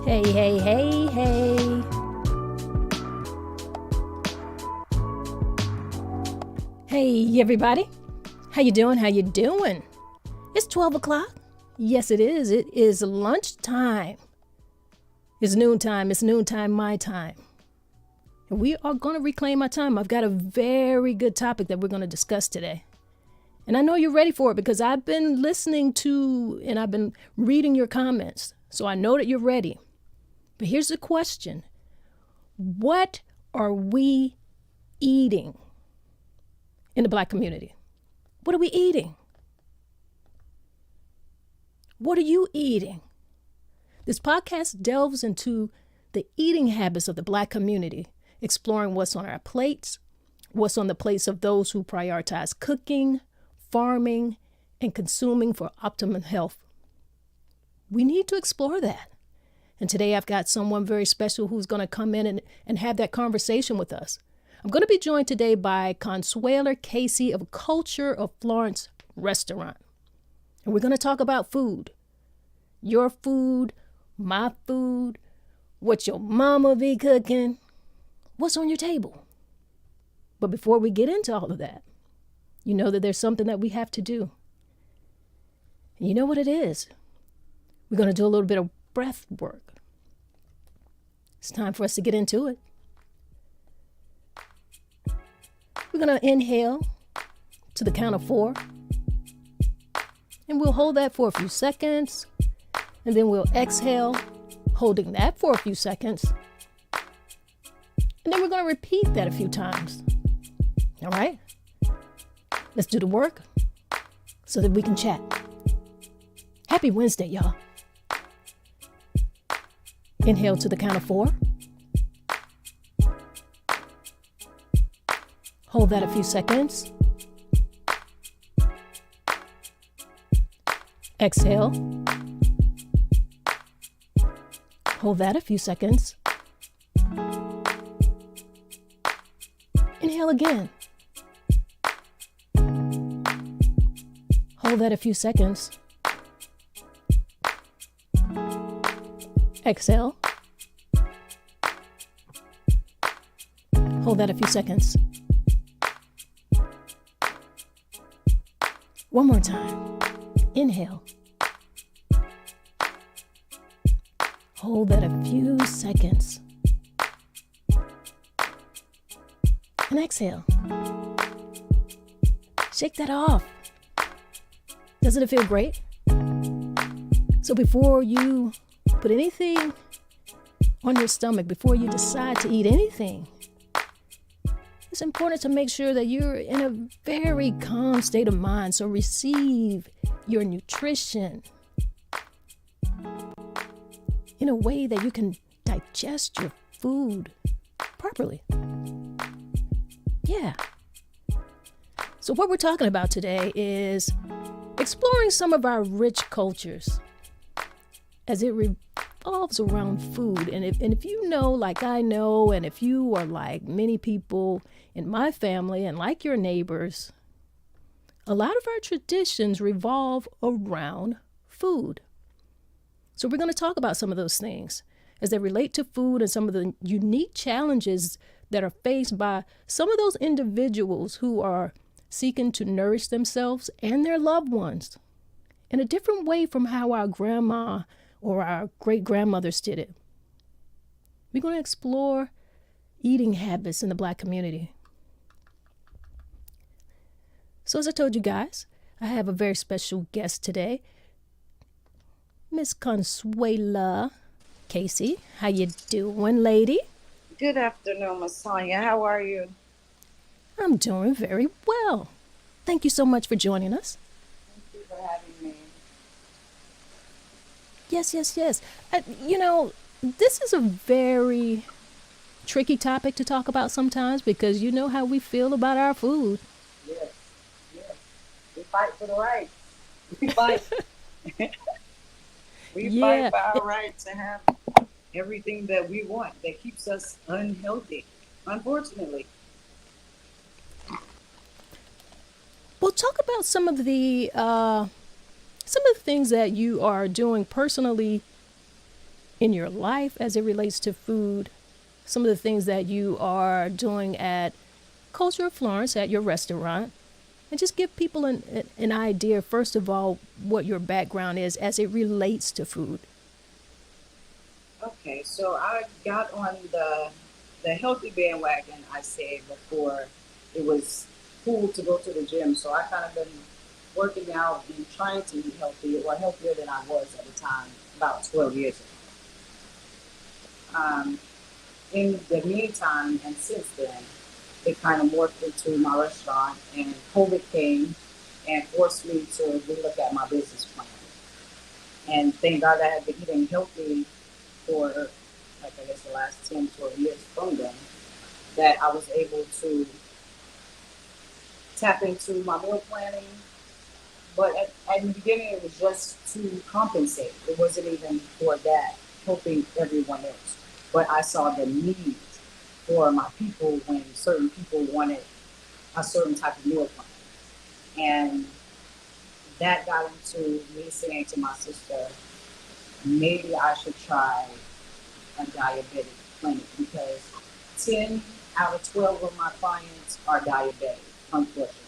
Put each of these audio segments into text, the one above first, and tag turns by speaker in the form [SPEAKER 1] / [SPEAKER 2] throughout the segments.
[SPEAKER 1] Hey, hey, hey, hey. Hey, everybody. How you doing? How you doing? It's 12 o'clock. Yes, it is. It is lunchtime. It's noontime. It's noontime my time. And we are going to reclaim our time. I've got a very good topic that we're going to discuss today. And I know you're ready for it because I've been listening to and I've been reading your comments. So I know that you're ready. But here's the question. What are we eating in the Black community? What are we eating? What are you eating? This podcast delves into the eating habits of the Black community, exploring what's on our plates, what's on the plates of those who prioritize cooking, farming, and consuming for optimum health. We need to explore that. And today I've got someone very special who's going to come in and have that conversation with us. I'm going to be joined today by Consuela Casey of Culture of Florence Restaurant. And we're going to talk about food. Your food, my food, what your mama be cooking, what's on your table. But before we get into all of that, you know that there's something that we have to do. And you know what it is? We're going to do a little bit of breath work. It's time for us to get into it. We're going to inhale to the count of 4. And we'll hold that for a few seconds. And then we'll exhale, holding that for a few seconds. And then we're going to repeat that a few times. All right? Let's do the work so that we can chat. Happy Wednesday, y'all. Inhale to the count of 4. Hold that a few seconds. Exhale. Hold that a few seconds. Inhale again. Hold that a few seconds. Exhale. Hold that a few seconds. One more time. Inhale. Hold that a few seconds. And exhale. Shake that off. Doesn't it feel great? So before you put anything on your stomach, before you decide to eat anything, it's important to make sure that you're in a very calm state of mind. So receive your nutrition in a way that you can digest your food properly. Yeah. So what we're talking about today is exploring some of our rich cultures as it revolves around food. And if you know, like I know, and if you are like many people in my family and like your neighbors, a lot of our traditions revolve around food. So we're going to talk about some of those things as they relate to food and some of the unique challenges that are faced by some of those individuals who are seeking to nourish themselves and their loved ones in a different way from how our grandma or our great-grandmothers did it. We're going to explore eating habits in the Black community. So as I told you guys, I have a very special guest today, Miss Consuela Casey. How you doing, lady?
[SPEAKER 2] Good afternoon, Messiah. How are you?
[SPEAKER 1] I'm doing very well. Thank you so much for joining us.
[SPEAKER 2] Thank you for having me.
[SPEAKER 1] Yes. This is a very tricky topic to talk about sometimes because you know how we feel about our food.
[SPEAKER 2] Yes. We fight for the rights. We fight. We fight for our right to have everything that we want that keeps us unhealthy, unfortunately.
[SPEAKER 1] Well, talk about some of the things that you are doing personally in your life as it relates to food, some of the things that you are doing at Culture of Florence at your restaurant, and just give people an idea, first of all, what your background is as it relates to food.
[SPEAKER 2] Okay, so I got on the healthy bandwagon. I said before it was cool to go to the gym, so I kind of been working out and trying to eat healthy or healthier than I was at the time about 12 years ago. In the meantime, and since then, it kind of morphed into my restaurant, and COVID came and forced me to relook at my business plan. And thank God I had been eating healthy for, like, I guess the last 10, 12 years from then, that I was able to tap into my meal planning. But at the beginning, it was just to compensate. It wasn't even for that, helping everyone else. But I saw the need for my people when certain people wanted a certain type of meal plan. And that got into me saying to my sister, maybe I should try a diabetic clinic because 10 out of 12 of my clients are diabetic, unfortunately.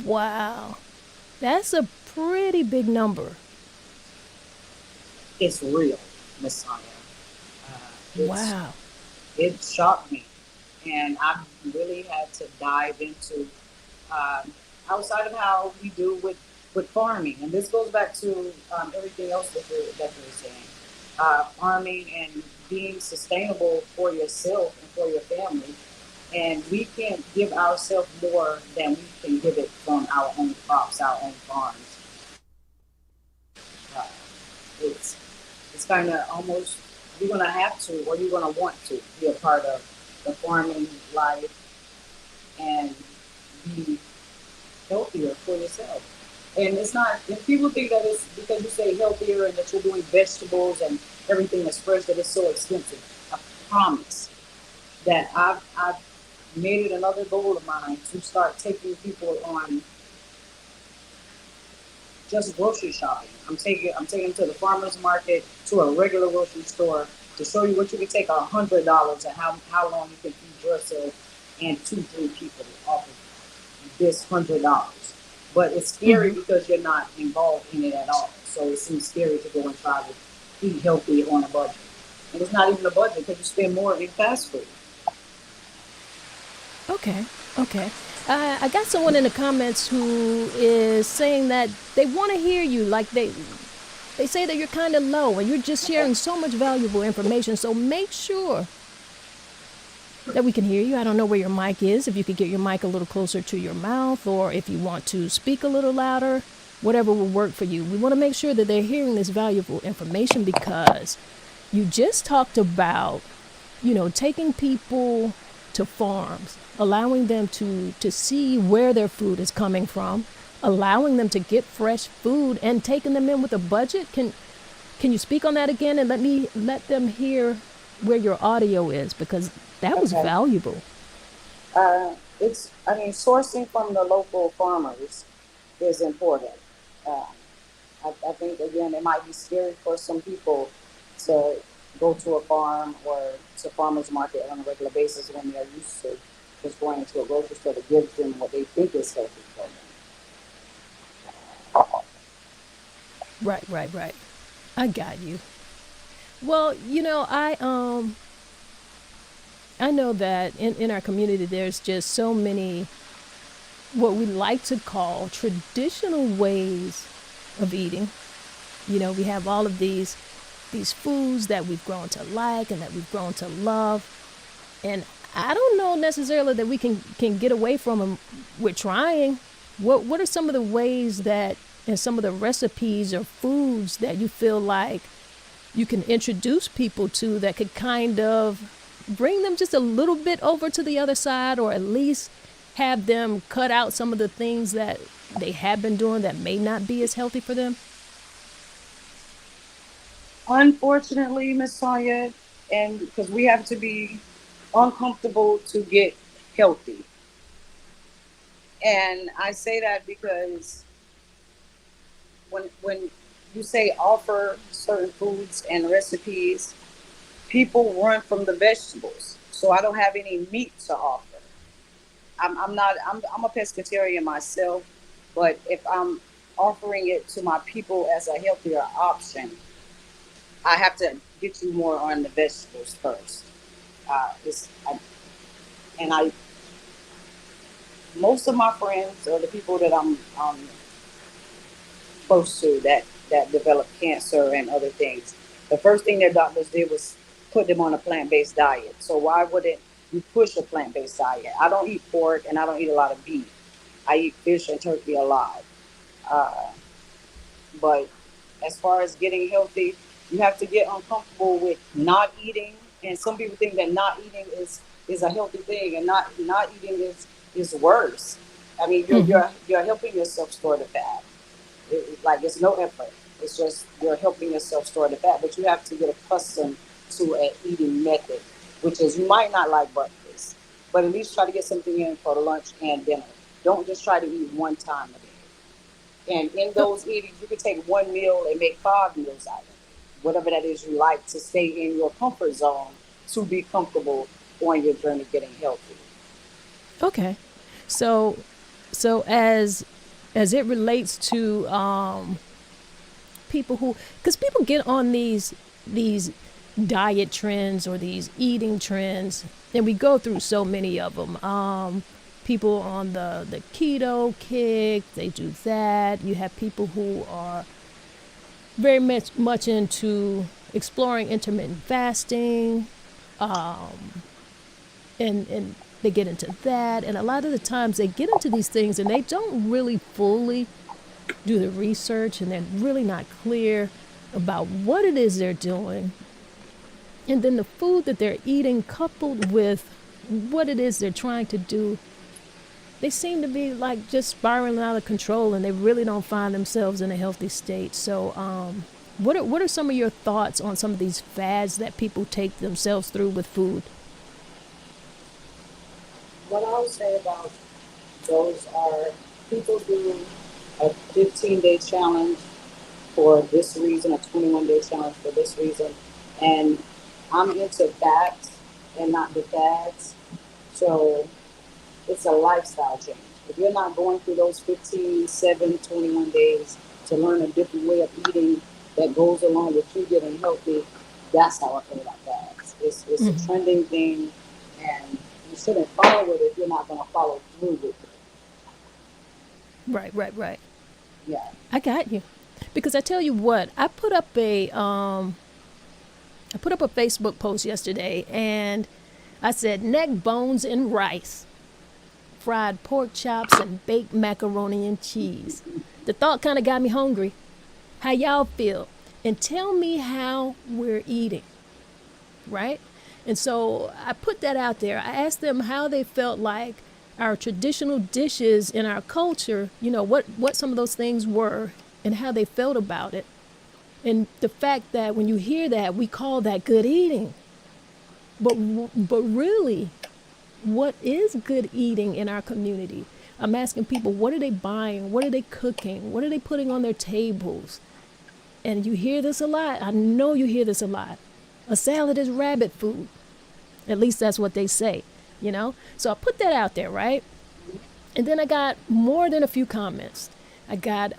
[SPEAKER 1] Wow, that's a pretty big number.
[SPEAKER 2] It's real, Miss Sonia. It's
[SPEAKER 1] Wow.
[SPEAKER 2] it shocked me, and I really had to dive into um, outside of how we do with farming, and this goes back to everything else that you're saying. Farming and being sustainable for yourself and for your family, and we can't give ourselves more than we can give it from our own crops, our own farms. Uh, it's it's kind of almost you're gonna have to, or you're gonna want to be a part of the farming life and be healthier for yourself. And it's not, if people think that it's because you say healthier and that you're doing vegetables and everything is fresh that it's so expensive. I promise that I've made it another goal of mine to start taking people on just grocery shopping. I'm taking them to the farmers market, to a regular grocery store to show you what you can take $100 and how long you can feed yourself and 2, 3 people off of this $100. But it's scary
[SPEAKER 1] Hmm.
[SPEAKER 2] because you're not involved in it at all. So it seems scary to go and try to eat healthy on a budget. And it's not even a budget because you spend more in fast food.
[SPEAKER 1] Okay. Okay. I got someone in the comments who is saying that they want to hear you. Like they say that you're kind of low and you're just sharing so much valuable information. So make sure that we can hear you. I don't know where your mic is. If you could get your mic a little closer to your mouth, or if you want to speak a little louder, whatever will work for you. We want to make sure that they're hearing this valuable information because you just talked about, taking people to farms, allowing them to see where their food is coming from, allowing them to get fresh food and taking them in with a budget. Can you speak on that again and let them hear where your audio is, because that was
[SPEAKER 2] Okay.
[SPEAKER 1] valuable.
[SPEAKER 2] I mean, sourcing from the local farmers is important. Uh, I think, again, it might be scary for some people to go to a farm or to farmers market on a regular basis when they're used to just going to a grocery store that gives them what they think is healthy for
[SPEAKER 1] Right, right, right. I got you. Well, I know that in our community there's just so many what we like to call traditional ways of eating. We have all of these foods that we've grown to like and that we've grown to love. And I don't know necessarily that we can get away from them. We're trying. What are some of the ways that and some of the recipes or foods that you feel like you can introduce people to that could kind of bring them just a little bit over to the other side, or at least have them cut out some of the things that they have been doing that may not be as healthy for them?
[SPEAKER 2] unfortunately, Miss Sonia, and because we have to be uncomfortable to get healthy. And I say that because when you say offer certain foods and recipes, people run from the vegetables. So I don't have any meat to offer. I'm not. I'm a pescatarian myself, but if I'm offering it to my people as a healthier option, I have to get you more on the vegetables first. It's, and I most of my friends or the people that I'm close to that developed cancer and other things, the first thing their doctors did was put them on a plant-based diet. So why wouldn't you push a plant-based diet? I don't eat pork and I don't eat a lot of beef. I eat fish and turkey a lot. Uh, but as far as getting healthy, you have to get uncomfortable with not eating. And some people think that not eating is a healthy thing, and not eating is worse. I mean,
[SPEAKER 1] Mm-hmm.
[SPEAKER 2] you're helping yourself store the fat. Like it's no effort. It's just you're helping yourself store the fat, but you have to get accustomed to an eating method, which is you might not like breakfast, but at least try to get something in for lunch and dinner. Don't just try to eat one time a day. And in
[SPEAKER 1] Oh,
[SPEAKER 2] those eatings, you can take one meal and make 5 meals out of it. Whatever that is you like to stay in your comfort zone to be comfortable on your journey getting healthy.
[SPEAKER 1] okay. So, as it relates to people who, because people get on these diet trends or these eating trends, and we go through so many of them. People on the keto kick, they do that. You have people who are very much into exploring intermittent fasting, and they get into that. And a lot of the times they get into these things and they don't really fully do the research, and they're really not clear about what it is they're doing. And then the food that they're eating, coupled with what it is they're trying to do, they seem to be like just spiraling out of control, and they really don't find themselves in a healthy state. So, what are some of your thoughts on some of these fads that people take themselves through with food?
[SPEAKER 2] What I would say about those are people do a 15-day challenge for this reason, a 21-day challenge for this reason. And I'm into facts and not the fads. So it's a lifestyle change. If you're not going through those 15, 7, 21 days to learn a different way of eating that goes along with you getting healthy, that's how I feel about fads. It's a
[SPEAKER 1] Mm-hmm.
[SPEAKER 2] trending thing, and you shouldn't follow it if you're not going to follow through with it.
[SPEAKER 1] Right, right, right.
[SPEAKER 2] Yeah.
[SPEAKER 1] I got you. Because I tell you what, I put up a Facebook post yesterday, and I said neck bones and rice, fried pork chops, and baked macaroni and cheese. The thought kind of got me hungry. How y'all feel? And tell me how we're eating, right? And so I put that out there. I asked them how they felt like our traditional dishes in our culture, what some of those things were and how they felt about it. And the fact that when you hear that, we call that good eating. But really, what is good eating in our community? I'm asking people, what are they buying? What are they cooking? What are they putting on their tables? And you hear this a lot. I know you hear this a lot. A salad is rabbit food. At least that's what they say. So I put that out there, right? And then I got more than a few comments. I got,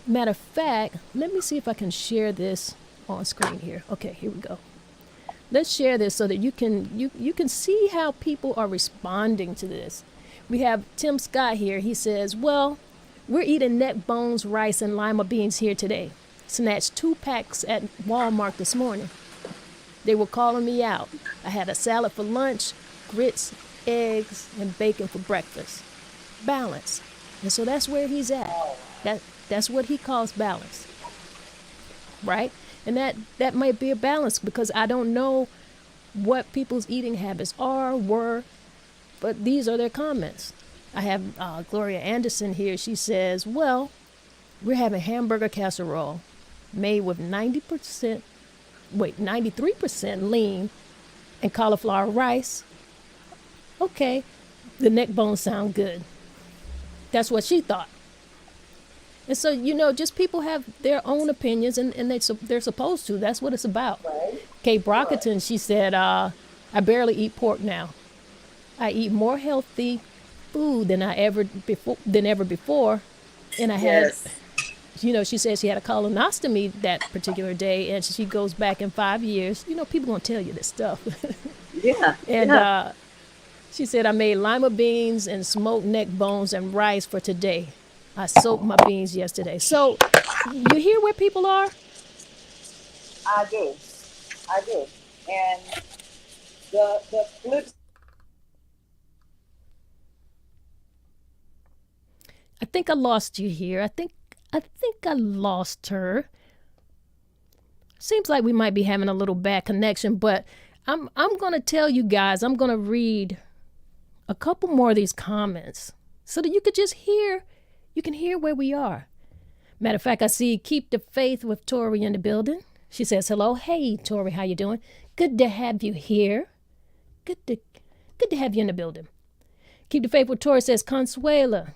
[SPEAKER 1] matter of fact, let me see if I can share this on screen here. Okay, here we go. Let's share this so that you can see how people are responding to this. We have Tim Scott here. He says, well, we're eating neck bones, rice, and lima beans here today. Snatched 2 packs at Walmart this morning. They were calling me out. I had a salad for lunch, grits, eggs, and bacon for breakfast. Balance. And so that's where he's at. That's what he calls balance, right? And that might be a balance, because I don't know what people's eating habits were, but these are their comments. I have Gloria Anderson here. She says, well, we're having hamburger casserole made with 93% lean and cauliflower rice. Okay, the neck bones sound good. That's what she thought. And so, just people have their own opinions, and they're supposed to. That's what it's about.
[SPEAKER 2] Right.
[SPEAKER 1] Kate
[SPEAKER 2] Right.
[SPEAKER 1] Brockington, she said, I barely eat pork now. I eat more healthy food than ever before. And I had,
[SPEAKER 2] Yes.
[SPEAKER 1] she said she had a colonoscopy that particular day, and she goes back in 5 years. People gonna tell you this stuff.
[SPEAKER 2] Yeah.
[SPEAKER 1] And
[SPEAKER 2] Yeah.
[SPEAKER 1] she said, I made lima beans and smoked neck bones and rice for today. I soaked my beans yesterday. So you hear where people are?
[SPEAKER 2] I do. I do. And the flip.
[SPEAKER 1] I think I lost you here. I think I lost her. Seems like we might be having a little bad connection, but I'm gonna tell you guys, I'm gonna read a couple more of these comments so that you can hear where we are. Matter of fact, I see Keep the Faith with Tori in the building. She says, hello. Hey, Tori, how you doing? Good to have you here. Good to have you in the building. Keep the Faith with Tori says, Consuela,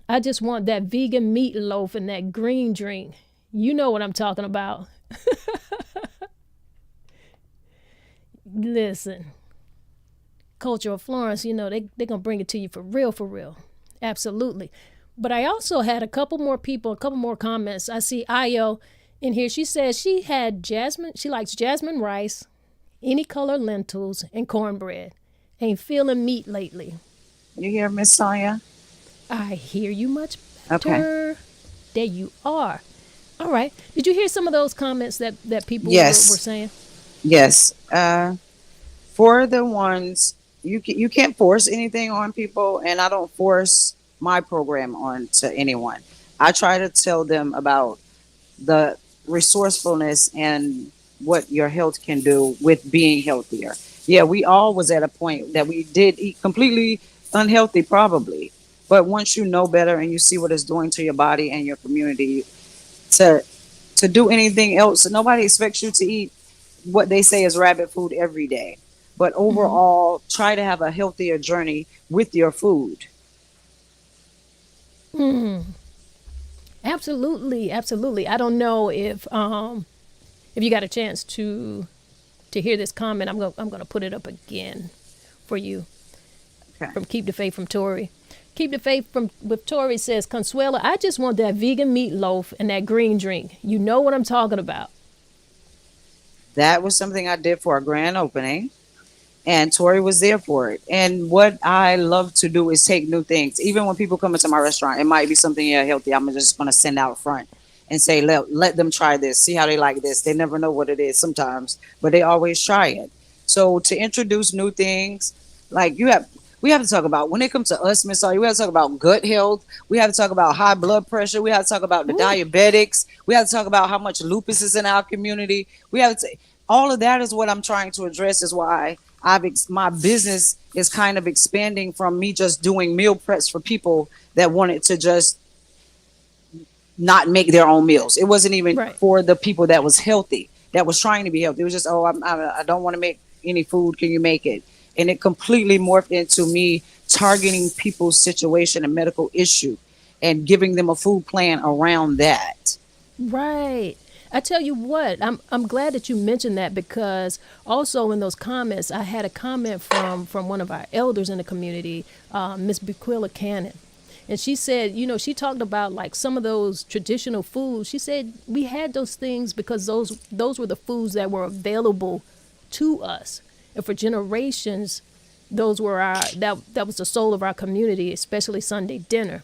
[SPEAKER 1] I just want that vegan meatloaf and that green drink. You know what I'm talking about. Listen, Culture of Florence, they're going to bring it to you for real, for real. Absolutely. But I also had a couple more comments. I see Ayo in here. She says she likes jasmine rice, any color lentils, and cornbread. Ain't feeling meat lately.
[SPEAKER 2] You hear Miss Sonia?
[SPEAKER 1] I hear you much
[SPEAKER 2] Okay.
[SPEAKER 1] better. There you are. All right. Did you hear some of those comments that people were
[SPEAKER 2] Yes.
[SPEAKER 1] saying?
[SPEAKER 2] Yes. For the ones you can't force anything on people, and I don't force my program on to anyone. I try to tell them about the resourcefulness and what your health can do with being healthier. Yeah, we all was at a point that we did eat completely unhealthy probably. But once you know better and you see what it's doing to your body and your community, to do anything else, nobody expects you to eat what they say is rabbit food every day. But overall, try to have a healthier journey with your food.
[SPEAKER 1] Absolutely, absolutely. I don't know if you got a chance to hear this comment. I'm gonna put it up again for you
[SPEAKER 2] Okay.
[SPEAKER 1] from Keep the Faith from Tori. Keep the Faith from with Tori says, Consuela, I just want that vegan meatloaf and that green drink. You know what I'm talking about.
[SPEAKER 2] That was something I did for a grand opening, and Tori was there for it. And what I love to do is take new things. Even when people come into my restaurant, it might be something healthy. I'm just going to send out front and say, let them try this, see how they like this. They never know what it is sometimes, but they always try it. So to introduce new things, like we have to talk about when it comes to us, Miss Sawyer, we have to talk about gut health. We have to talk about high blood pressure. We have to talk about the
[SPEAKER 1] Ooh,
[SPEAKER 2] diabetics. We have to talk about how much lupus is in our community. We have to, all of that is what I'm trying to address. Is why my business is kind of expanding from me just doing meal preps for people that wanted to just not make their own meals. It wasn't even
[SPEAKER 1] right.
[SPEAKER 2] for the people that was healthy, that was trying to be healthy. It was just, oh, I don't want to make any food. Can you make it? And it completely morphed into me targeting people's situation and medical issue and giving them a food plan around that.
[SPEAKER 1] Right. I tell you what, I'm glad that you mentioned that, because also in those comments, I had a comment from one of our elders in the community, Miss Bequilla Cannon. And she said, she talked about like some of those traditional foods. She said we had those things because those were the foods that were available to us. And for generations, those were that was the soul of our community, especially Sunday dinner.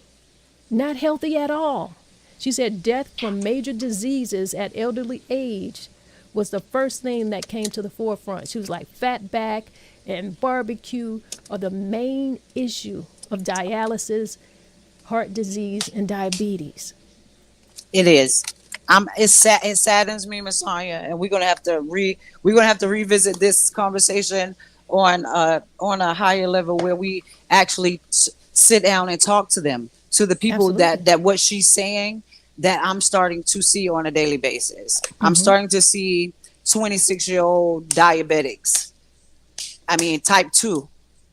[SPEAKER 1] Not healthy at all. She said death from major diseases at elderly age was the first thing that came to the forefront. She was like fat back and barbecue are the main issue of dialysis, heart disease, and diabetes.
[SPEAKER 2] It is. It saddens me, Messiah, and we're gonna have to revisit this conversation on a higher level where we actually sit down and talk to them, to the people
[SPEAKER 1] Absolutely.
[SPEAKER 2] that what she's saying that I'm starting to see on a daily basis. I'm starting to see 26-year-old diabetics. I mean, type 2.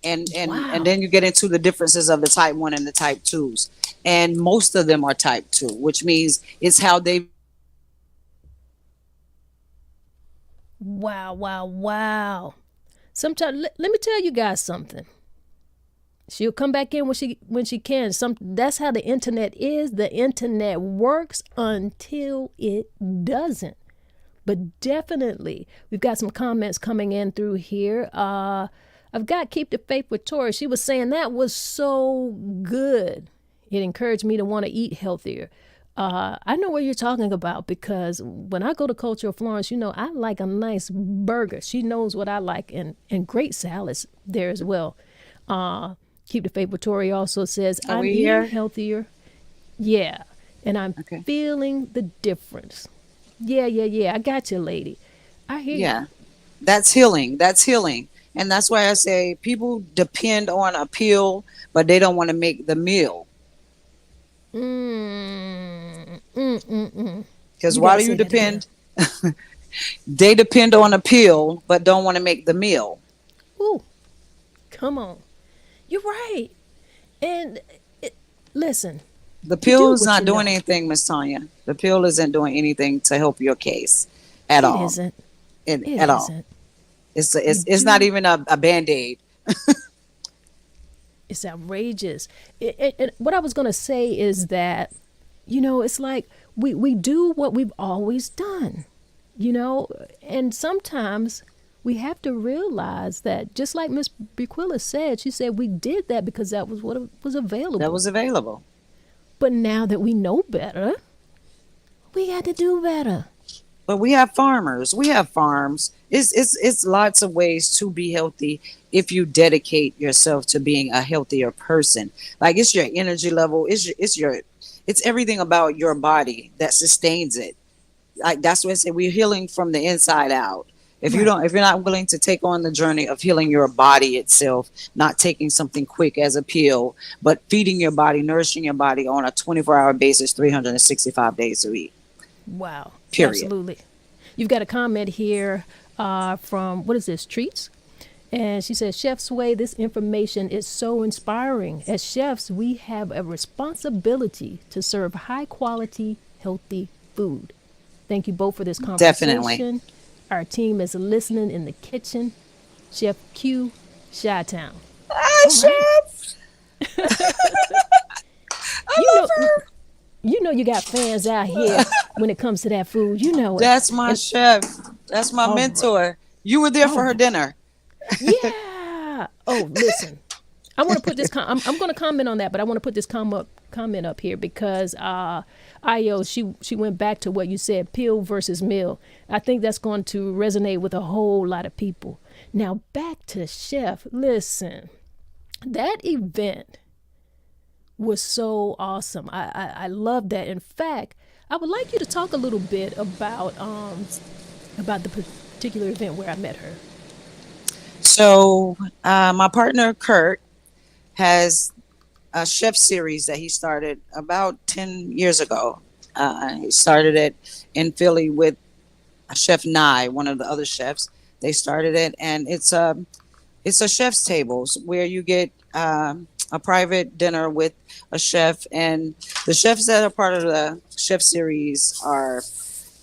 [SPEAKER 2] and
[SPEAKER 1] Wow.
[SPEAKER 2] then you get into the differences of the type 1 and the type 2s, and most of them are type 2, which means it's how they view food, it's how they view life.
[SPEAKER 1] Wow, wow, wow. Sometimes let me tell you guys something. She'll come back in when she can. That's how the internet is. The internet works until it doesn't. But definitely, we've got some comments coming in through here. I've got Keep the Faith with Tori. She was saying that was so good. It encouraged me to want to eat healthier. I know what you're talking about because when I go to Cultural Florence, I like a nice burger. She knows what I like, and great salads there as well. Keep the Faith with Tori also says,
[SPEAKER 2] Are
[SPEAKER 1] I'm
[SPEAKER 2] we
[SPEAKER 1] eating
[SPEAKER 2] here?
[SPEAKER 1] healthier. Yeah. And I'm
[SPEAKER 2] Okay.
[SPEAKER 1] feeling the difference. Yeah, yeah, yeah. I got you, lady. I hear you.
[SPEAKER 2] Yeah, that's healing. That's healing. And that's why I say people depend on a pill, but they don't want to make the meal. Because
[SPEAKER 1] You
[SPEAKER 2] why
[SPEAKER 1] got to
[SPEAKER 2] do you
[SPEAKER 1] say that again.
[SPEAKER 2] depend? They depend on a pill, but don't want to make the meal.
[SPEAKER 1] Ooh, come on. You're right. And it, listen,
[SPEAKER 2] The
[SPEAKER 1] you
[SPEAKER 2] pill
[SPEAKER 1] do
[SPEAKER 2] is
[SPEAKER 1] what
[SPEAKER 2] not
[SPEAKER 1] you
[SPEAKER 2] doing
[SPEAKER 1] know.
[SPEAKER 2] anything, Miss Tanya. The pill isn't doing anything to help your case at
[SPEAKER 1] It
[SPEAKER 2] all.
[SPEAKER 1] isn't. It
[SPEAKER 2] At all.
[SPEAKER 1] isn't. You
[SPEAKER 2] It's not
[SPEAKER 1] do.
[SPEAKER 2] even a band-aid.
[SPEAKER 1] It's outrageous. And what I was going to say is that, it's like we do what we've always done, and sometimes we have to realize that, just like Miss Bequilla said, she said we did that because that was what was
[SPEAKER 2] That
[SPEAKER 1] available.
[SPEAKER 2] was available.
[SPEAKER 1] But now that we know better, we got to do better.
[SPEAKER 2] But we have farmers. We have farms. It's lots of ways to be healthy if you dedicate yourself to being a healthier person. Like it's your energy level. It's everything about your body that sustains it. Like that's what I say. We're healing from the inside out.
[SPEAKER 1] Right.
[SPEAKER 2] If you're not willing to take on the journey of healing your body itself, not taking something quick as a pill, but feeding your body, nourishing your body on a 24-hour basis, 365 days a week.
[SPEAKER 1] Wow.
[SPEAKER 2] Period.
[SPEAKER 1] Absolutely. You've got a comment here from, what is this, Treats? And she says, Chef Sway, this information is so inspiring. As chefs, we have a responsibility to serve high quality, healthy food. Thank you both for this
[SPEAKER 2] Definitely.
[SPEAKER 1] conversation. Our team is listening in the kitchen. Chef Q, Chi-Town.
[SPEAKER 2] Ah,
[SPEAKER 1] All right.
[SPEAKER 2] chef. I
[SPEAKER 1] You
[SPEAKER 2] love
[SPEAKER 1] know,
[SPEAKER 2] her.
[SPEAKER 1] you got fans out here when it comes to that food. You know it.
[SPEAKER 2] That's my
[SPEAKER 1] And
[SPEAKER 2] chef. That's my
[SPEAKER 1] all right.
[SPEAKER 2] mentor. You were there
[SPEAKER 1] All
[SPEAKER 2] for her
[SPEAKER 1] right.
[SPEAKER 2] dinner.
[SPEAKER 1] Yeah. Oh, listen. I want to put this. I'm going to comment on that, but I want to put this comment up here because Io, she went back to what you said, pill versus meal. I think that's going to resonate with a whole lot of people. Now back to Chef. Listen, that event was so awesome. I love that. In fact, I would like you to talk a little bit about the particular event where I met her.
[SPEAKER 2] So my partner Kurt has a chef series that he started about 10 years ago. He started it in Philly with Chef Nye, one of the other chefs. They started it, and it's a chef's tables where you get a private dinner with a chef, and the chefs that are part of the chef series are,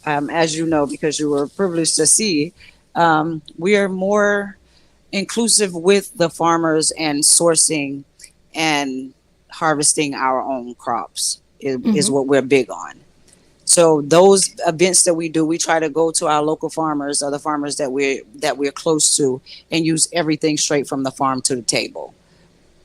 [SPEAKER 2] as you know, because you were privileged to see, we are more inclusive with the farmers and sourcing and harvesting our own crops is
[SPEAKER 1] Mm-hmm.
[SPEAKER 2] what we're big on. So those events that we do, we try to go to our local farmers or the farmers that we're close to and use everything straight from the farm to the table.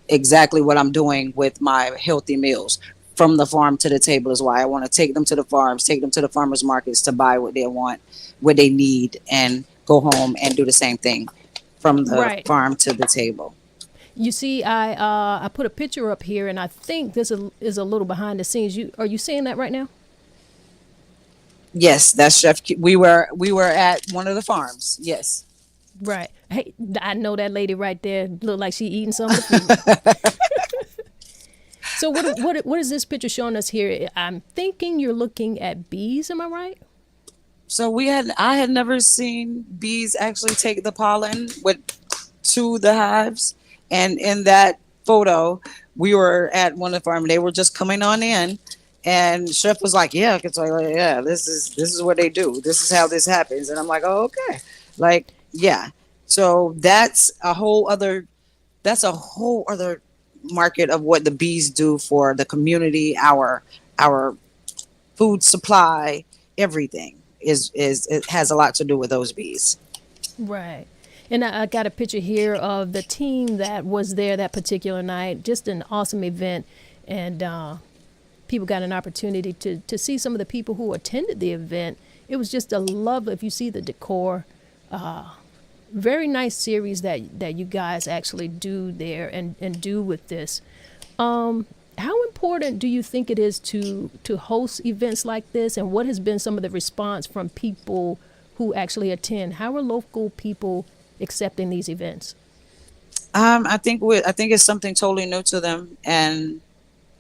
[SPEAKER 2] Exactly what I'm doing with my healthy meals. From the farm to the table is why I want to take them to the farms, take them to the farmers markets to buy what they want, what they need, and go home and do the same thing from the
[SPEAKER 1] Right.
[SPEAKER 2] farm to the table.
[SPEAKER 1] You see, I put a picture up here, and I think this is a little behind the scenes. Are you seeing that right now?
[SPEAKER 2] Yes, that's we were at one of the farms. Yes.
[SPEAKER 1] Right. Hey, I know that lady right there. Look like she eating some of the food. So what is this picture showing us here? I'm thinking you're looking at bees. Am I right?
[SPEAKER 2] So I had never seen bees actually take the pollen with to the hives,
[SPEAKER 3] And in that photo, we were at one of the farm. They were just coming on in, and chef was like, "Yeah, it's like, yeah, this is what they do. This is how this happens." And I'm like, "Oh, okay." Like, yeah. So that's a whole other market of what the bees do for the community, our food supply, everything is it has a lot to do with those bees.
[SPEAKER 1] Right. And I got a picture here of the team that was there that particular night. Just an awesome event. And people got an opportunity to see some of the people who attended the event. It was just a lovely, if you see the decor, very nice series that you guys actually do there and do with this. How important do you think it is to host events like this, and what has been some of the response from people who actually attend? How are local people accepting these events?
[SPEAKER 3] I think it's something totally new to them, and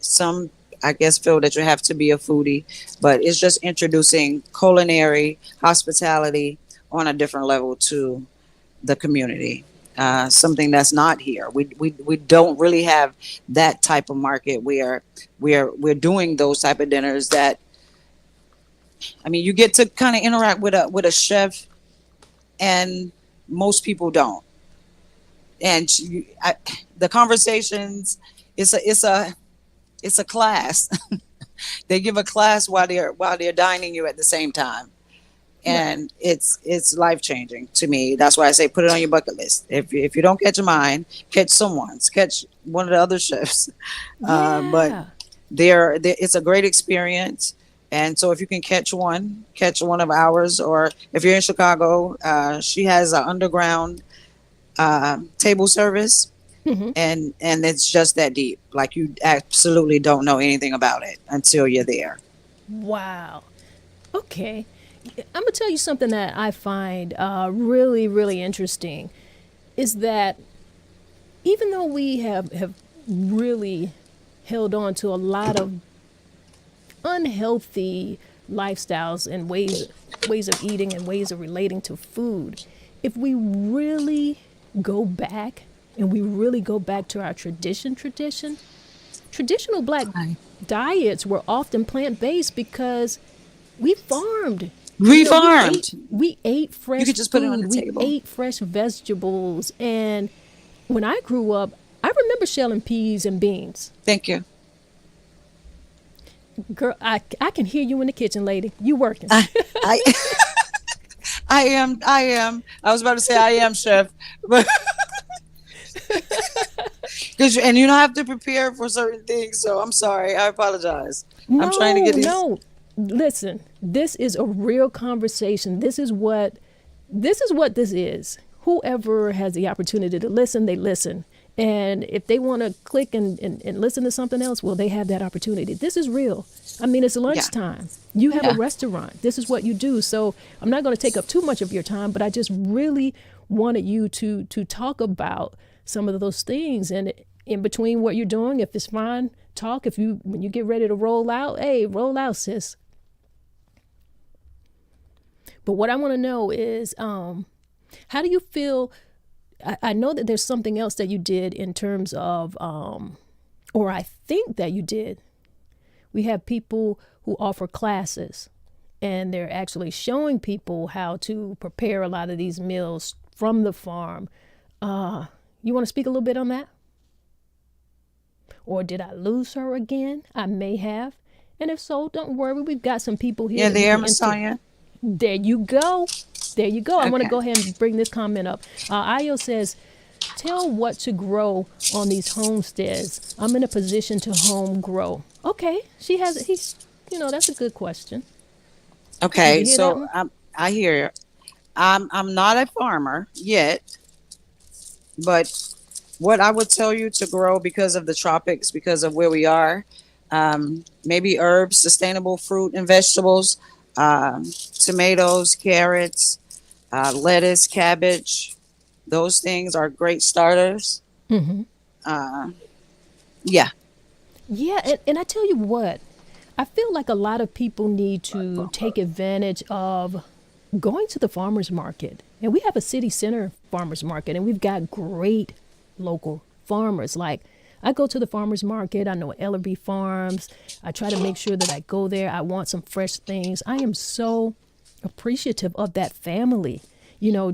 [SPEAKER 3] some, I guess, feel that you have to be a foodie, but it's just introducing culinary hospitality on a different level to the community. Something that's not here. We don't really have that type of market. We're doing those type of dinners that, I mean, you get to kind of interact with a chef, and most people don't. And the conversations, it's a class. They give a class while they're dining you at the same time, and it's life changing to me. That's why I say put it on your bucket list. If you don't catch mine, catch one of the other chefs. But
[SPEAKER 1] Yeah.
[SPEAKER 3] it's a great experience. And so if you can catch one of ours, or if you're in Chicago, she has an underground table service,
[SPEAKER 1] Hmm.
[SPEAKER 3] and it's just that deep. Like, you absolutely don't know anything about it until you're there.
[SPEAKER 1] Wow. Okay. I'm going to tell you something that I find really, really interesting is that even though we have really held on to a lot of unhealthy lifestyles and ways of eating and ways of relating to food, if we really go back and we really go back to our traditional black
[SPEAKER 3] Right.
[SPEAKER 1] diets were often plant-based because we farmed.
[SPEAKER 3] We
[SPEAKER 1] We
[SPEAKER 3] farmed.
[SPEAKER 1] ate
[SPEAKER 3] You
[SPEAKER 1] fresh
[SPEAKER 3] could just put it on
[SPEAKER 1] food.
[SPEAKER 3] the
[SPEAKER 1] We
[SPEAKER 3] table.
[SPEAKER 1] ate fresh vegetables. And when I grew up, I remember shelling peas and beans.
[SPEAKER 3] Thank you.
[SPEAKER 1] Girl, I can hear you in the kitchen, lady. You working.
[SPEAKER 3] I, I, I am. I am. I was about to say I am, chef, but and you don't have to prepare for certain things. So I'm sorry. I apologize. I'm trying to
[SPEAKER 1] No,
[SPEAKER 3] get these.
[SPEAKER 1] no. Listen, this is a real conversation. This is what this is. Whoever has the opportunity to listen, they listen. And if they want to click and listen to something else, well, they have that opportunity. This is real. I mean, it's
[SPEAKER 3] Yeah.
[SPEAKER 1] lunchtime. You have a
[SPEAKER 3] Yeah.
[SPEAKER 1] restaurant. This is what you do. So I'm not going to take up too much of your time, but I just really wanted you to talk about some of those things. And in between what you're doing, if it's fine, talk. When you get ready to roll out, hey, roll out, sis. But what I want to know is, how do you feel? I know that there's something else that you did in terms of, or I think that you did. We have people who offer classes, and they're actually showing people how to prepare a lot of these meals from the farm. You want to speak a little bit on that? Or did I lose her again? I may have. And if so, don't worry. We've got some people here
[SPEAKER 3] Yeah,
[SPEAKER 1] that we
[SPEAKER 3] there,
[SPEAKER 1] can
[SPEAKER 3] Miss
[SPEAKER 1] inter-
[SPEAKER 3] Tanya.
[SPEAKER 1] There you go. There you go. I want to
[SPEAKER 3] Okay.
[SPEAKER 1] go ahead and bring this comment up. Ayo says, tell what to grow on these homesteads. I'm in a position to home grow. Okay. That's a good question. Did
[SPEAKER 3] Okay,
[SPEAKER 1] you hear that
[SPEAKER 3] so
[SPEAKER 1] one?
[SPEAKER 3] I hear you. I'm not a farmer yet, but what I would tell you to grow, because of the tropics, because of where we are, maybe herbs, sustainable fruit and vegetables, tomatoes, carrots, lettuce, cabbage. Those things are great starters.
[SPEAKER 1] Mm-hmm.
[SPEAKER 3] Uh, yeah.
[SPEAKER 1] Yeah, and I tell you what, I feel like a lot of people need to take advantage of going to the farmers market. And we have a city center farmers market, and we've got great local farmers. Like, I go to the farmers market. I know Ellerby Farms. I try to make sure that I go there. I want some fresh things. I am so appreciative of that family.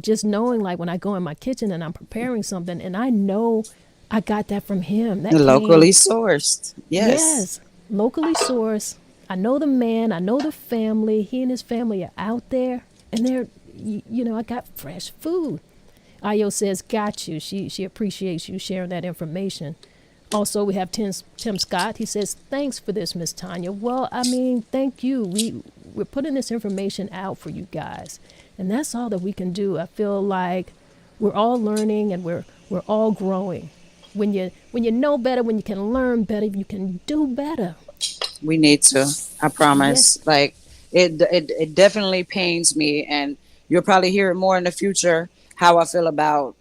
[SPEAKER 1] Just knowing, like, when I go in my kitchen and I'm preparing something and I know I got that from him. That
[SPEAKER 3] Locally
[SPEAKER 1] came,
[SPEAKER 3] sourced. Yes.
[SPEAKER 1] yes, locally sourced. I know the man. I know the family. He and his family are out there, and I got fresh food. Ayo says, got you. She appreciates you sharing that information. Also, we have Tim Scott. He says, thanks for this, Miss Tanya. Well, I mean, thank you. We're putting this information out for you guys, and that's all that we can do. I feel like we're all learning and we're all growing. When you know better, when you can learn better, you can do better.
[SPEAKER 3] We need to. I promise.
[SPEAKER 1] Yes.
[SPEAKER 3] Like it definitely pains me, and you'll probably hear it more in the future how I feel about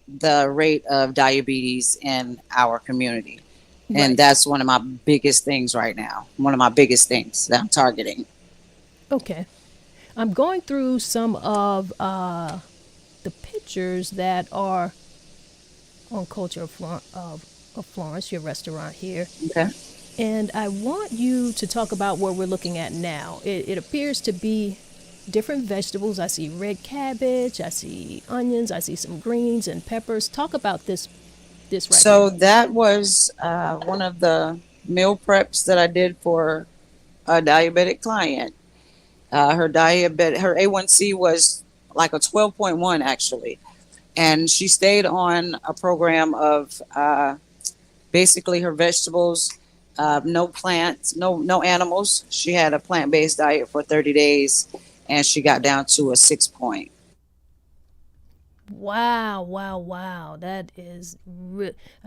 [SPEAKER 3] the rate of diabetes in our community.
[SPEAKER 1] Right.
[SPEAKER 3] And that's one of my biggest things right now. One of my biggest things that I'm targeting.
[SPEAKER 1] Okay. I'm going through some of the pictures that are on Culture of Florence, your restaurant here.
[SPEAKER 3] Okay.
[SPEAKER 1] And I want you to talk about what we're looking at now. It appears to be different vegetables. I see red cabbage, I see onions, I see some greens and peppers. Talk about this right
[SPEAKER 3] So
[SPEAKER 1] here.
[SPEAKER 3] that was one of the meal preps that I did for a diabetic client. Her A1C was like a 12.1 actually. And she stayed on a program of basically her vegetables, no plants, no animals. She had a plant-based diet for 30 days, and she got down to a 6 point.
[SPEAKER 1] Wow. That is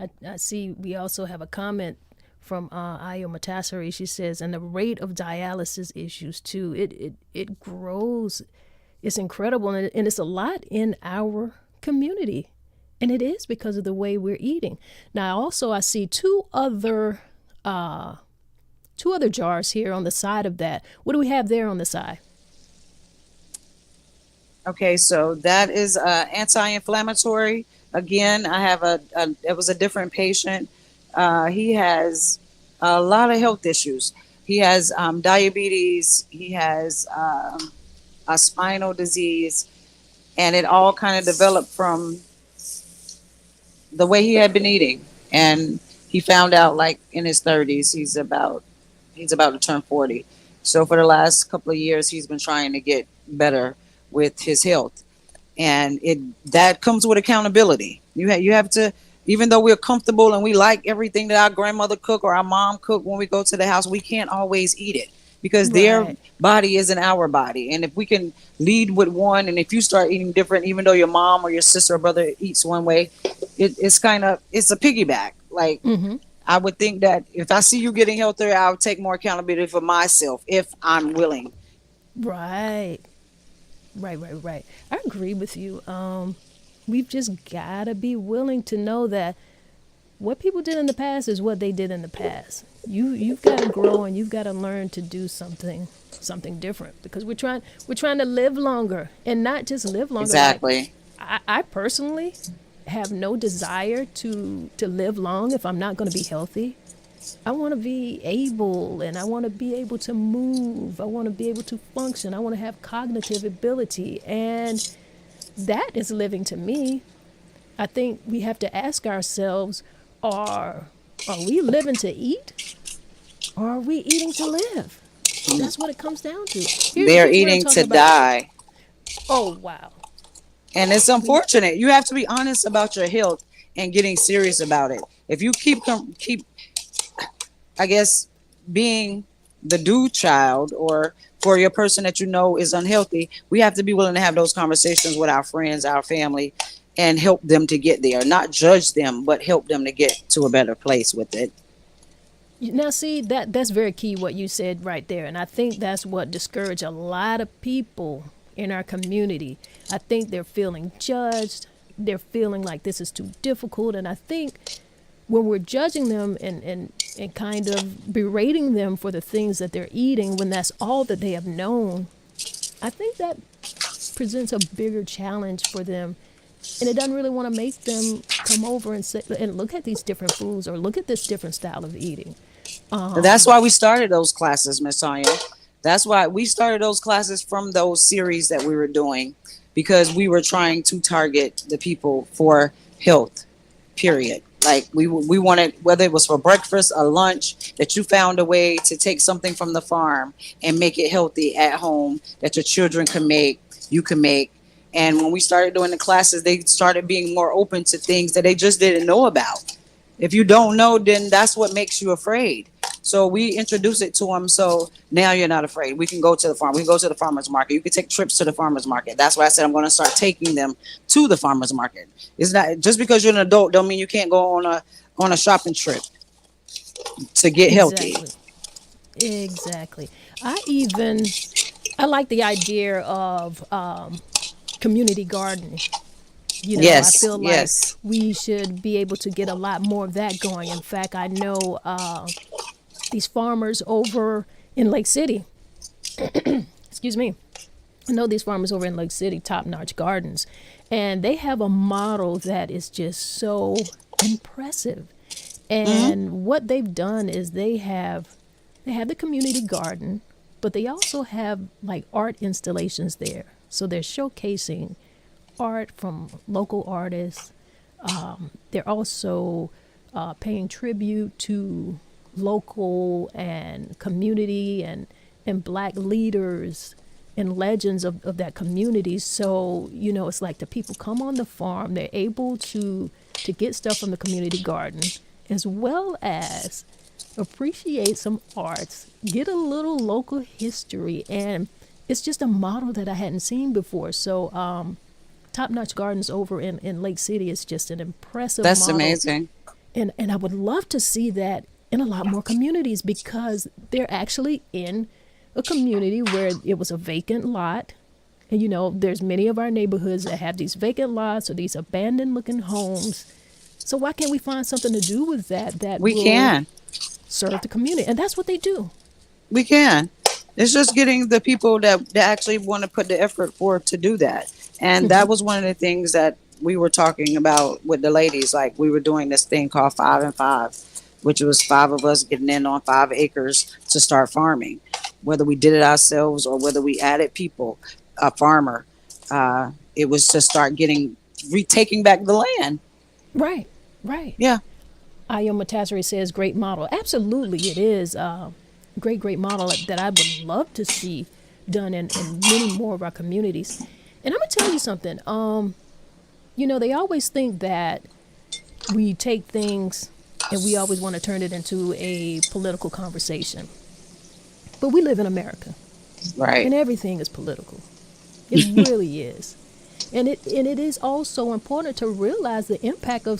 [SPEAKER 1] I see we also have a comment from Ayo Matasseri. She says, and the rate of dialysis issues too. It grows. It's incredible, and it's a lot in our community, and it is because of the way we're eating. Now, also, I see two other jars here on the side of that. What do we have there on the side?
[SPEAKER 3] Okay, so that is anti-inflammatory. Again, I have it was a different patient. He has a lot of health issues. He has diabetes. He has a spinal disease, and it all kind of developed from the way he had been eating. And he found out like in his 30s, he's about to turn 40. So for the last couple of years, he's been trying to get better with his health, and that comes with accountability. You have to, even though we're comfortable and we like everything that our grandmother cook or our mom cook when we go to the house, we can't always eat it because their
[SPEAKER 1] Right.
[SPEAKER 3] body isn't our body. And if we can lead with one, and if you start eating different, even though your mom or your sister or brother eats one way, it's a piggyback. Like,
[SPEAKER 1] Mm-hmm.
[SPEAKER 3] I would think that if I see you getting healthier, I'll take more accountability for myself if I'm willing.
[SPEAKER 1] Right. I agree with you. We've just gotta be willing to know that what people did in the past is what they did in the past. You've got to grow and you've got to learn to do something different, because we're trying to live longer, and not just live longer.
[SPEAKER 3] Exactly.
[SPEAKER 1] Like, I personally have no desire to live long if I'm not going to be healthy. I want to be able, and I want to be able to move. I want to be able to function. I want to have cognitive ability, and that is living to me. I think we have to ask ourselves, are we living to eat, or are we eating to live? That's what it comes down to.
[SPEAKER 3] They're
[SPEAKER 1] Here's what I'm
[SPEAKER 3] eating
[SPEAKER 1] talking
[SPEAKER 3] to
[SPEAKER 1] about.
[SPEAKER 3] die.
[SPEAKER 1] Oh, wow.
[SPEAKER 3] And it's unfortunate. You have to be honest about your health and getting serious about it. If you keep, I guess, being the dude child, or for your person that you know is unhealthy, we have to be willing to have those conversations with our friends, our family, and help them to get there. Not judge them, but help them to get to a better place with it.
[SPEAKER 1] Now, see, that's very key what you said right there. And I think that's what discouraged a lot of people in our community. I think they're feeling judged. They're feeling like this is too difficult. And I think when we're judging them and kind of berating them for the things that they're eating, when that's all that they have known, I think that presents a bigger challenge for them. And it doesn't really want to make them come over and sit and look at these different foods or look at this different style of eating.
[SPEAKER 3] That's why we started those classes, Miss Sonia. That's why we started those classes from those series that we were doing, because we were trying to target the people for health, period. Like we wanted, whether it was for breakfast or lunch, that you found a way to take something from the farm and make it healthy at home, that your children can make, you can make. And when we started doing the classes, they started being more open to things that they just didn't know about. If you don't know, then that's what makes you afraid. So we introduce it to them. So now you're not afraid. We can go to the farm. We can go to the farmer's market. You can take trips to the farmer's market. That's why I said I'm going to start taking them to the farmer's market. It's not just because you're an adult don't mean you can't go on a shopping trip to get healthy.
[SPEAKER 1] Exactly. I like the idea of community gardening. You know,
[SPEAKER 3] Yes,
[SPEAKER 1] I feel like
[SPEAKER 3] yes.
[SPEAKER 1] we should be able to get a lot more of that going. In fact, I know these farmers over in Lake City. Excuse me. I know these farmers over in Lake City, Top Notch Gardens, and they have a model that is just so impressive. And what they've done is they have the community garden, but they also have like art installations there. So they're showcasing art from local artists. They're also paying tribute to local and community and Black leaders and legends of that community. So, you know, it's like the people come on the farm, they're able to get stuff from the community garden, as well as appreciate some arts, get a little local history. And it's just a model that I hadn't seen before. So, Top Notch Gardens over in Lake City is just an impressive
[SPEAKER 3] That's
[SPEAKER 1] model.
[SPEAKER 3] amazing.
[SPEAKER 1] And I would love to see that in a lot more communities, because they're actually in a community where it was a vacant lot. And, you know, there's many of our neighborhoods that have these vacant lots or these abandoned looking homes. So why can't we find something to do with that
[SPEAKER 3] We
[SPEAKER 1] will
[SPEAKER 3] can.
[SPEAKER 1] serve the community? And that's what they do.
[SPEAKER 3] We can. It's just getting the people that actually want to put the effort forward to do that. And that was one of the things that we were talking about with the ladies. Like, we were doing this thing called 5 and 5, which was 5 of us getting in on 5 acres to start farming. Whether we did it ourselves or whether we added people, a farmer, it was to start taking back the land.
[SPEAKER 1] Right, right.
[SPEAKER 3] Yeah.
[SPEAKER 1] Ayo Matasari says, great model. Absolutely, it is a great model that I would love to see done in many more of our communities. And I'm going to tell you something. You know, they always think that we take things and we always want to turn it into a political conversation. But we live in America.
[SPEAKER 3] Right.
[SPEAKER 1] And everything is political. It really is. And it is also important to realize the impact of,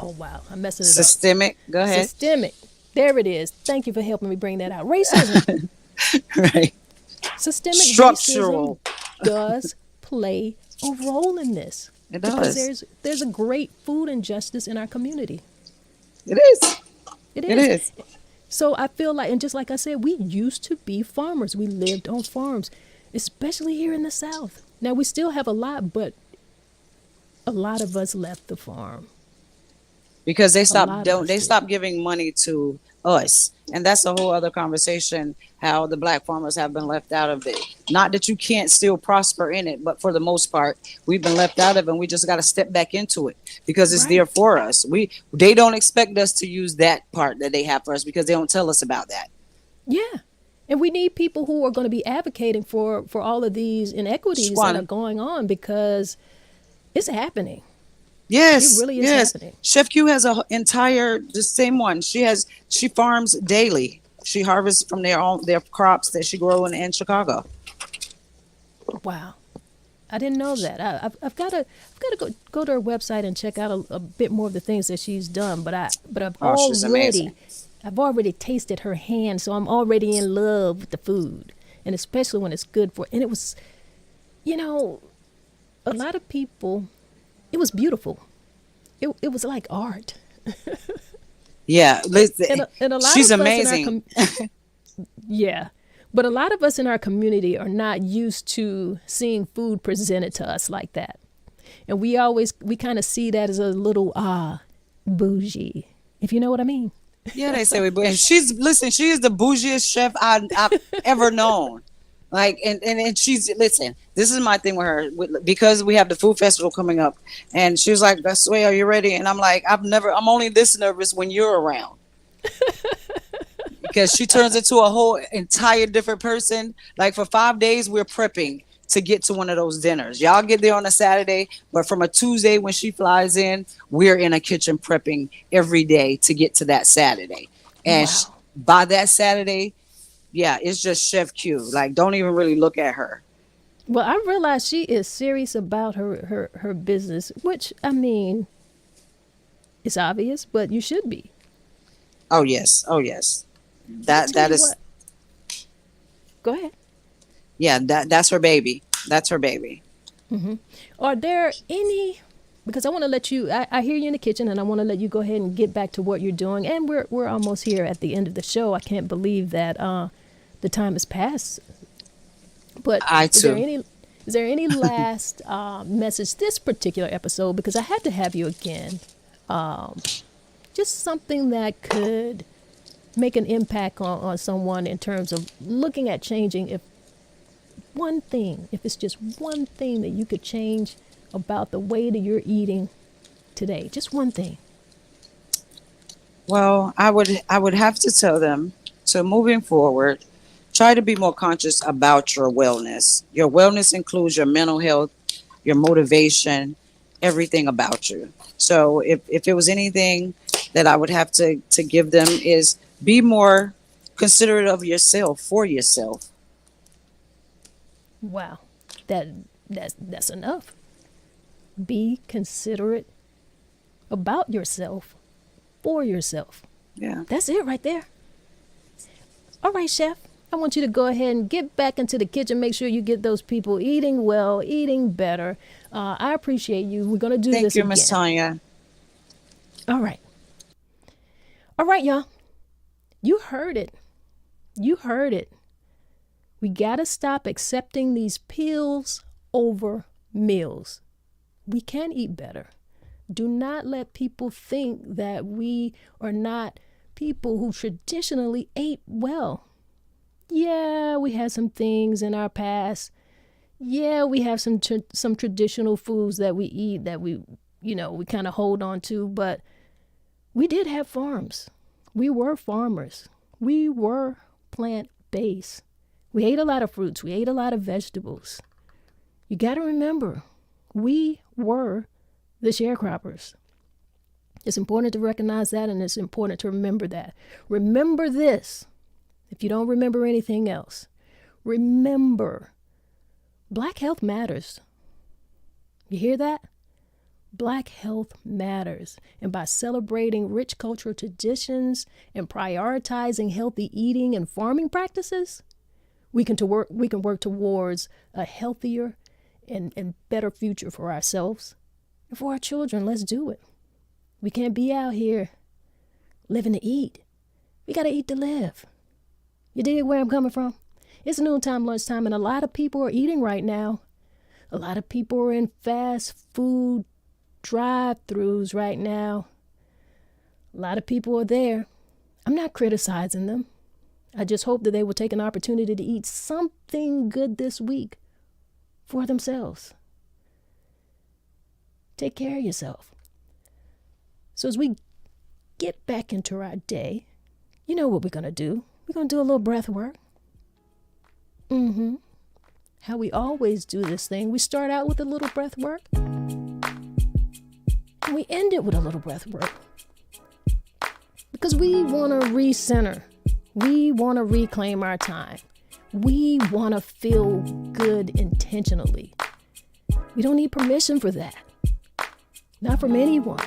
[SPEAKER 1] oh, wow, I'm messing it up.
[SPEAKER 3] Systemic. Go ahead.
[SPEAKER 1] Systemic. There it is. Thank you for helping me bring that out. Racism.
[SPEAKER 3] Right.
[SPEAKER 1] Systemic
[SPEAKER 3] Structural.
[SPEAKER 1] racism does play a role in this.
[SPEAKER 3] It
[SPEAKER 1] Because
[SPEAKER 3] does.
[SPEAKER 1] there's a great food injustice in our community.
[SPEAKER 3] It is.
[SPEAKER 1] It
[SPEAKER 3] It is.
[SPEAKER 1] So I feel like, and just like I said, we used to be farmers. We lived on farms, especially here in the South. Now, we still have a lot, but a lot of us left the farm.
[SPEAKER 3] Because they
[SPEAKER 1] lot of us did.
[SPEAKER 3] stopped giving money to us. And that's a whole other conversation, how the Black farmers have been left out of it. Not that you can't still prosper in it, but for the most part, we've been left out of it, and we just got to step back into it because it's there for us. They don't expect us to use that part that they have for us because they don't tell us about that.
[SPEAKER 1] Yeah. And we need people who are going to be advocating for all of these inequities that are going on, because it's happening.
[SPEAKER 3] Yes,
[SPEAKER 1] It really is
[SPEAKER 3] yes.
[SPEAKER 1] happening.
[SPEAKER 3] Chef Q has the same one. She farms daily. She harvests from their crops that she grow in Chicago.
[SPEAKER 1] Wow. I didn't know that. I've got to go to her website and check out a bit more of the things that she's done. But
[SPEAKER 3] She's amazing.
[SPEAKER 1] I've already tasted her hand, so I'm already in love with the food, and especially when it's good for. And it was, a lot of people. It was beautiful. It was like art.
[SPEAKER 3] Yeah, listen,
[SPEAKER 1] And a lot
[SPEAKER 3] she's
[SPEAKER 1] of us
[SPEAKER 3] amazing.
[SPEAKER 1] Yeah. But a lot of us in our community are not used to seeing food presented to us like that. And we kind of see that as a little bougie, if you know what I mean.
[SPEAKER 3] Yeah, they say we bougie. And she is the bougiest chef I've ever known. Like, and she's, listen, this is my thing with her, because we have the food festival coming up, and she was like, Sway, are you ready? And I'm like, I'm only this nervous when you're around. Because she turns into a whole entire different person. Like, for 5 days, we're prepping to get to one of those dinners. Y'all get there on a Saturday, but from a Tuesday when she flies in, we're in a kitchen prepping every day to get to that Saturday. And
[SPEAKER 1] Wow.
[SPEAKER 3] by that Saturday, yeah, it's just Chef Q. Like, don't even really look at her.
[SPEAKER 1] Well, I realize she is serious about her business, which, I mean, it's obvious, but you should be.
[SPEAKER 3] Oh, yes. Oh, yes. That is.
[SPEAKER 1] What? Go ahead.
[SPEAKER 3] Yeah, that's her baby. That's her baby.
[SPEAKER 1] Mm-hmm. Are there any, because I want to let you, I hear you in the kitchen, and I want to let you go ahead and get back to what you're doing. And we're almost here at the end of the show. I can't believe that the time has passed. But is there any last message this particular episode, because I had to have you again, just something that could make an impact on someone in terms of looking at changing, if it's just one thing that you could change about the way that you're eating today, just one thing.
[SPEAKER 3] Well, I would have to tell them, so moving forward, try to be more conscious about your wellness. Your wellness includes your mental health, your motivation, everything about you. So if it was anything that I would have to give them, is be more considerate of yourself, for yourself.
[SPEAKER 1] Wow, that's enough. Be considerate about yourself, for yourself.
[SPEAKER 3] Yeah.
[SPEAKER 1] That's it right there. All right, Chef, I want you to go ahead and get back into the kitchen. Make sure you get those people eating well, eating better. I appreciate you. We're going to do this again.
[SPEAKER 3] Thank you, Miss Tanya.
[SPEAKER 1] All right. All right, y'all. You heard it. You heard it. We got to stop accepting these pills over meals. We can eat better. Do not let people think that we are not people who traditionally ate well. Yeah, we had some things in our past. Yeah, we have some traditional foods that we eat that we kind of hold on to, but we did have farms. We were farmers. We were plant-based. We ate a lot of fruits. We ate a lot of vegetables. You got to remember, we were the sharecroppers. It's important to recognize that, and it's important to remember that. Remember this. If you don't remember anything else, remember, Black health matters. You hear that? Black health matters. And by celebrating rich cultural traditions and prioritizing healthy eating and farming practices, we can work towards a healthier and better future for ourselves and for our children. Let's do it. We can't be out here living to eat. We got to eat to live. You dig where I'm coming from? It's noontime, lunchtime, and a lot of people are eating right now. A lot of people are in fast food drive-thrus right now. A lot of people are there. I'm not criticizing them. I just hope that they will take an opportunity to eat something good this week for themselves. Take care of yourself. So as we get back into our day, you know what we're going to do. We're going to do a little breath work. How we always do this thing. We start out with a little breath work. And we end it with a little breath work. Because we want to recenter. We want to reclaim our time. We want to feel good intentionally. We don't need permission for that. Not from anyone.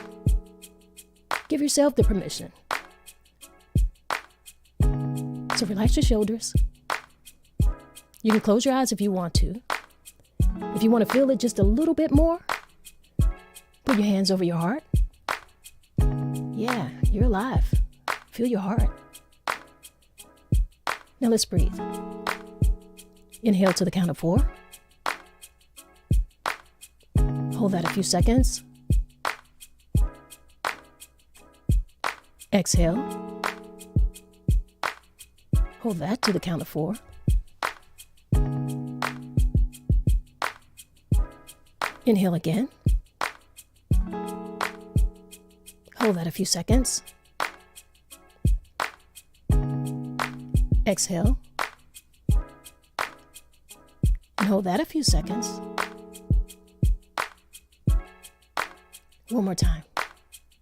[SPEAKER 1] Give yourself the permission. So relax your shoulders. You can close your eyes if you want to. If you want to feel it just a little bit more, put your hands over your heart. Yeah, you're alive. Feel your heart. Now let's breathe. Inhale to the count of 4. Hold that a few seconds. Exhale. Hold that to the count of 4. Inhale again. Hold that a few seconds. Exhale. And hold that a few seconds. One more time.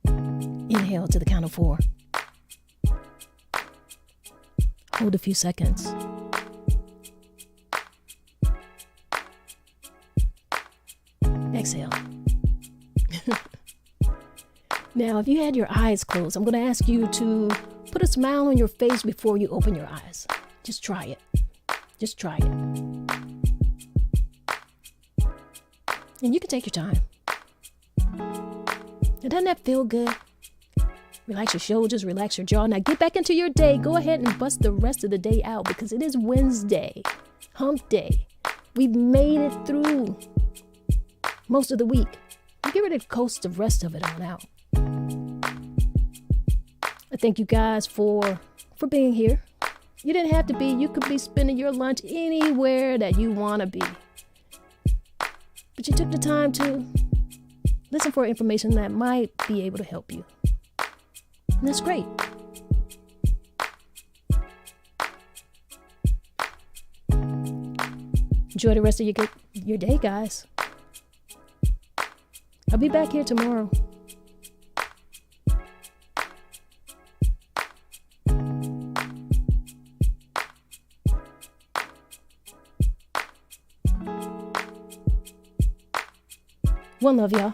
[SPEAKER 1] Inhale to the count of 4. Hold a few seconds. Exhale. Now, if you had your eyes closed, I'm going to ask you to put a smile on your face before you open your eyes. Just try it. Just try it. And you can take your time. And doesn't that feel good? Relax your shoulders, relax your jaw. Now get back into your day. Go ahead and bust the rest of the day out because it is Wednesday, hump day. We've made it through most of the week. Get ready to coast the rest of it on out. I thank you guys for being here. You didn't have to be. You could be spending your lunch anywhere that you want to be. But you took the time to listen for information that might be able to help you. And that's great. Enjoy the rest of your day, guys. I'll be back here tomorrow. One love, y'all.